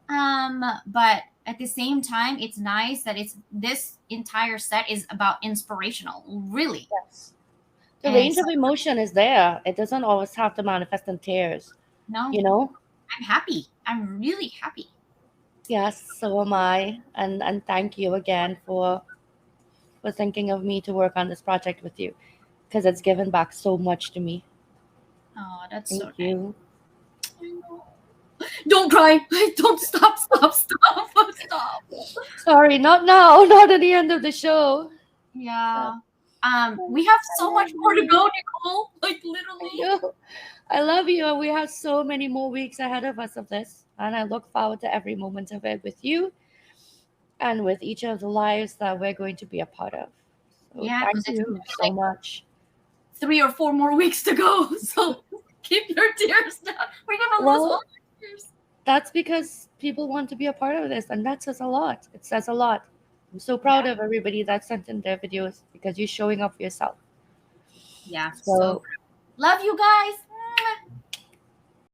[SPEAKER 1] But at the same time, it's nice that it's this entire set is about inspirational, really.
[SPEAKER 2] Yes. The
[SPEAKER 1] And
[SPEAKER 2] range
[SPEAKER 1] so,
[SPEAKER 2] of emotion is there. It doesn't always have to manifest in tears,
[SPEAKER 1] no,
[SPEAKER 2] you know?
[SPEAKER 1] I'm happy. I'm really happy.
[SPEAKER 2] Yes, so am I. And thank you again for thinking of me to work on this project with you because it's given back so much to me.
[SPEAKER 1] Oh, that's
[SPEAKER 2] Thank
[SPEAKER 1] so nice.
[SPEAKER 2] you.
[SPEAKER 1] Don't cry. Don't stop. Stop.
[SPEAKER 2] Sorry, not now, not at the end of the show.
[SPEAKER 1] Yeah. We have so much more to go, Nicole. Like
[SPEAKER 2] I
[SPEAKER 1] literally.
[SPEAKER 2] know. I love you, and we have so many more weeks ahead of us of this. And I look forward to every moment of it with you and with each of the lives that we're going to be a part of. So
[SPEAKER 1] Yeah,
[SPEAKER 2] thank
[SPEAKER 1] because it's
[SPEAKER 2] you so
[SPEAKER 1] like
[SPEAKER 2] much.
[SPEAKER 1] 3 or 4 more weeks to go. So keep your tears down. We're gonna lose all
[SPEAKER 2] Well,
[SPEAKER 1] our tears.
[SPEAKER 2] that's because people want to be a part of this, and that says a lot. It says a lot. I'm so proud of everybody that sent in their videos because you're showing up for yourself.
[SPEAKER 1] Yeah.
[SPEAKER 2] So
[SPEAKER 1] Love you guys.